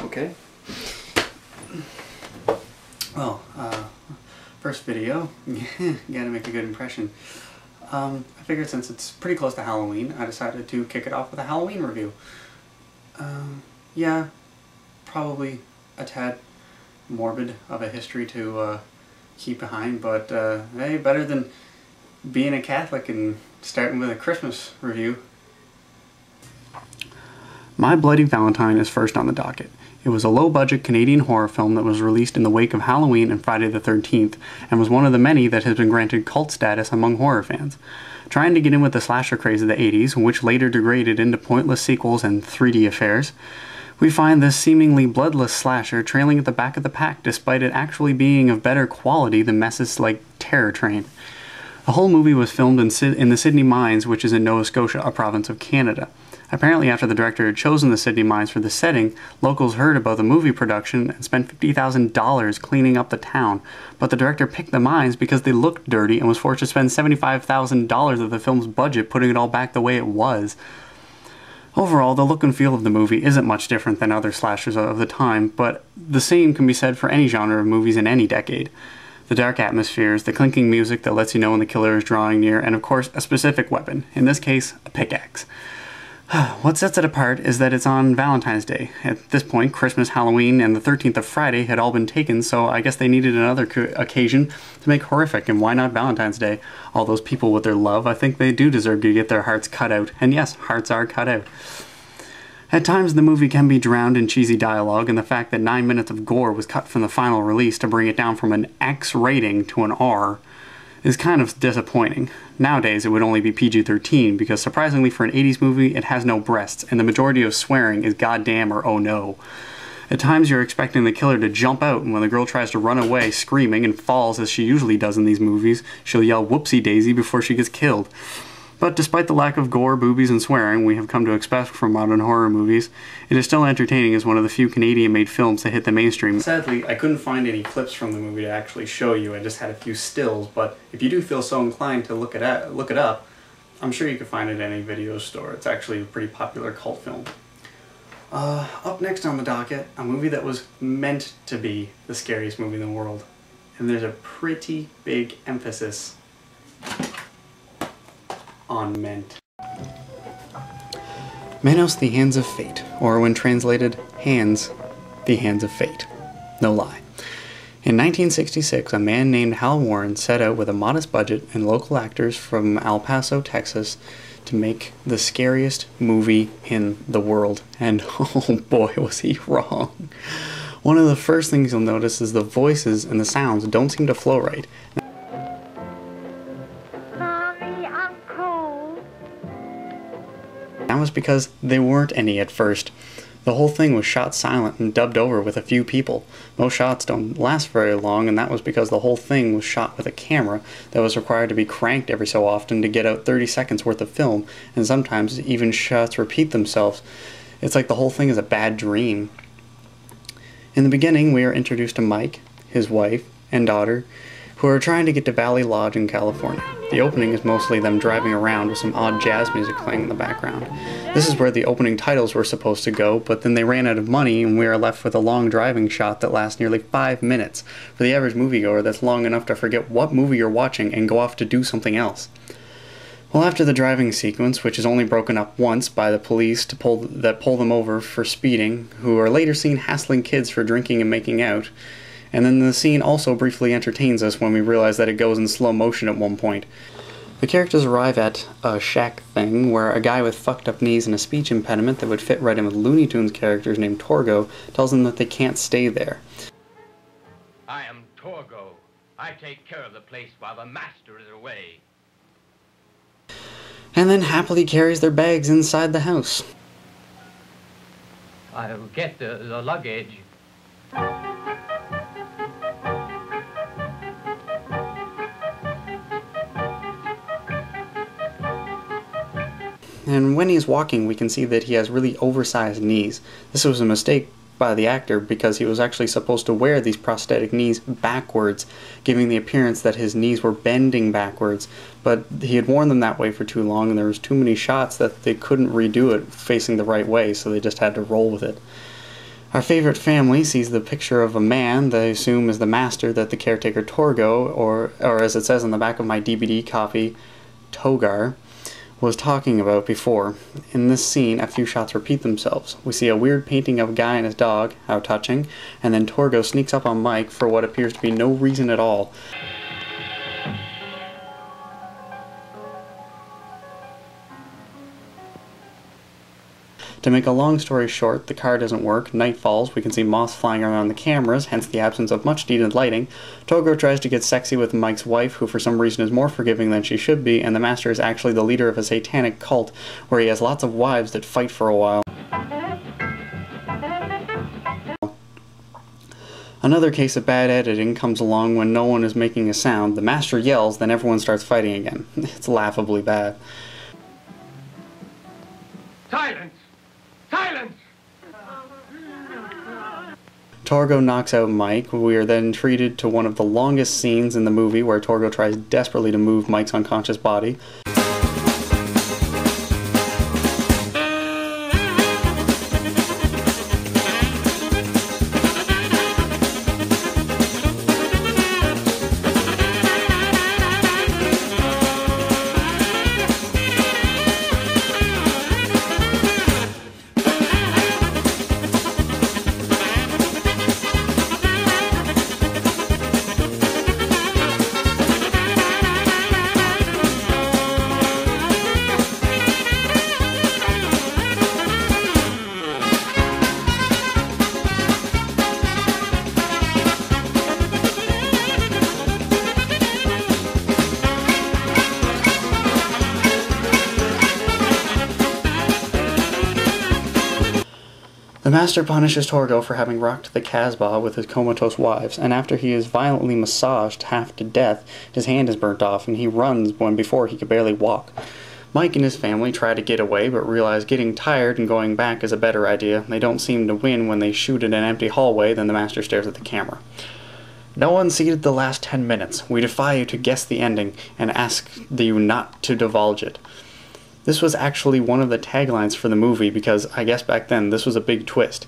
Okay. Well, first video, gotta make a good impression. I figured since it's pretty close to Halloween, I decided to kick it off with a Halloween review. Yeah, probably a tad morbid of a history to keep behind, but hey, better than being a Catholic and starting with a Christmas review. My Bloody Valentine is first on the docket. It was a low-budget Canadian horror film that was released in the wake of Halloween and Friday the 13th, and was one of the many that has been granted cult status among horror fans. Trying to get in with the slasher craze of the 80s, which later degraded into pointless sequels and 3D affairs, we find this seemingly bloodless slasher trailing at the back of the pack despite it actually being of better quality than messes like Terror Train. The whole movie was filmed in the Sydney Mines, which is in Nova Scotia, a province of Canada. Apparently, after the director had chosen the Sydney Mines for the setting, locals heard about the movie production and spent $50,000 cleaning up the town. But the director picked the mines because they looked dirty and was forced to spend $75,000 of the film's budget putting it all back the way it was. Overall, the look and feel of the movie isn't much different than other slashers of the time, but the same can be said for any genre of movies in any decade. The dark atmospheres, the clinking music that lets you know when the killer is drawing near, and of course, a specific weapon, in this case, a pickaxe. What sets it apart is that it's on Valentine's Day. At this point, Christmas, Halloween, and the 13th of Friday had all been taken, so I guess they needed another occasion to make horrific, and why not Valentine's Day? All those people with their love, I think they do deserve to get their hearts cut out. And yes, hearts are cut out. At times, the movie can be drowned in cheesy dialogue, and the fact that 9 minutes of gore was cut from the final release to bring it down from an X rating to an R is kind of disappointing. Nowadays, it would only be PG-13 because, surprisingly for an 80s movie, it has no breasts, and the majority of swearing is goddamn or oh no. At times, you're expecting the killer to jump out, and when the girl tries to run away screaming and falls as she usually does in these movies, she'll yell whoopsie-daisy before she gets killed. But despite the lack of gore, boobies, and swearing we have come to expect from modern horror movies, it is still entertaining as one of the few Canadian-made films to hit the mainstream. Sadly, I couldn't find any clips from the movie to actually show you. I just had a few stills, but if you do feel so inclined to look it up, I'm sure you can find it in any video store. It's actually a pretty popular cult film. Up next on the docket, a movie that was meant to be the scariest movie in the world. And there's a pretty big emphasis on meant. Manos, the Hands of Fate, or when translated, Hands, the Hands of Fate. No lie. In 1966, a man named Hal Warren set out with a modest budget and local actors from El Paso, Texas, to make the scariest movie in the world. And oh boy, was he wrong. One of the first things you'll notice is the voices and the sounds don't seem to flow right. That was because there weren't any at first. The whole thing was shot silent and dubbed over with a few people. Most shots don't last very long, and that was because the whole thing was shot with a camera that was required to be cranked every so often to get out 30 seconds worth of film, and sometimes even shots repeat themselves. It's like the whole thing is a bad dream. In the beginning, we are introduced to Mike, his wife, and daughter, who are trying to get to Valley Lodge in California. The opening is mostly them driving around with some odd jazz music playing in the background. This is where the opening titles were supposed to go, but then they ran out of money and we are left with a long driving shot that lasts nearly 5 minutes. For the average moviegoer, that's long enough to forget what movie you're watching and go off to do something else. Well, after the driving sequence, which is only broken up once by the police pull them over for speeding, who are later seen hassling kids for drinking and making out, and then the scene also briefly entertains us when we realize that it goes in slow motion at one point. The characters arrive at a shack thing where a guy with fucked up knees and a speech impediment that would fit right in with Looney Tunes characters named Torgo tells them that they can't stay there. I am Torgo. I take care of the place while the master is away. And then happily carries their bags inside the house. I'll get the luggage. And when he's walking, we can see that he has really oversized knees. This was a mistake by the actor because he was actually supposed to wear these prosthetic knees backwards, giving the appearance that his knees were bending backwards, but he had worn them that way for too long and there was too many shots that they couldn't redo it facing the right way, so they just had to roll with it. Our favorite family sees the picture of a man they assume is the master that the caretaker Torgo, or as it says on the back of my DVD copy, Togar, was talking about before. In this scene, a few shots repeat themselves. We see a weird painting of a guy and his dog, how touching, and then Torgo sneaks up on Mike for what appears to be no reason at all. To make a long story short, the car doesn't work, night falls, we can see moths flying around the cameras, hence the absence of much needed lighting. Togo tries to get sexy with Mike's wife, who for some reason is more forgiving than she should be, and the master is actually the leader of a satanic cult, where he has lots of wives that fight for a while. Another case of bad editing comes along when no one is making a sound. The master yells, then everyone starts fighting again. It's laughably bad. Silence! Silence! Torgo knocks out Mike. We are then treated to one of the longest scenes in the movie where Torgo tries desperately to move Mike's unconscious body. The master punishes Torgo for having rocked the Casbah with his comatose wives, and after he is violently massaged half to death, his hand is burnt off and he runs when before he could barely walk. Mike and his family try to get away, but realize getting tired and going back is a better idea. They don't seem to win when they shoot in an empty hallway, then the master stares at the camera. No one seated the last 10 minutes. We defy you to guess the ending and ask you not to divulge it. This was actually one of the taglines for the movie because I guess back then this was a big twist.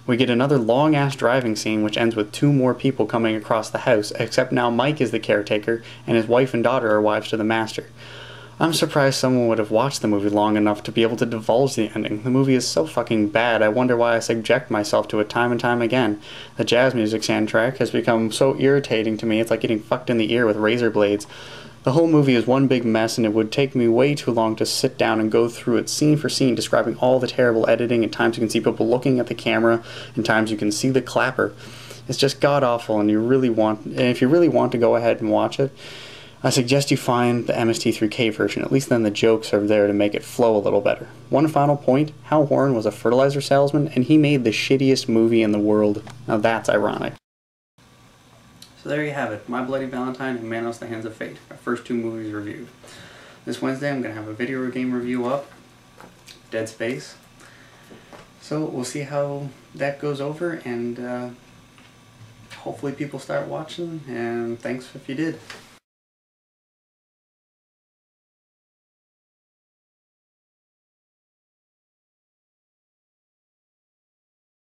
We get another long-ass driving scene which ends with 2 more people coming across the house, except now Mike is the caretaker and his wife and daughter are wives to the master. I'm surprised someone would have watched the movie long enough to be able to divulge the ending. The movie is so fucking bad, I wonder why I subject myself to it time and time again. The jazz music soundtrack has become so irritating to me, it's like getting fucked in the ear with razor blades. The whole movie is one big mess, and it would take me way too long to sit down and go through it scene for scene, describing all the terrible editing. At times you can see people looking at the camera, and times you can see the clapper. It's just god-awful, and if you really want to go ahead and watch it, I suggest you find the MST3K version. At least then the jokes are there to make it flow a little better. One final point, Hal Horn was a fertilizer salesman, and he made the shittiest movie in the world. Now that's ironic. So there you have it, My Bloody Valentine and Manos, The Hands of Fate, my first 2 movies reviewed. This Wednesday I'm going to have a video game review up, Dead Space. So we'll see how that goes over, and hopefully people start watching, and thanks if you did.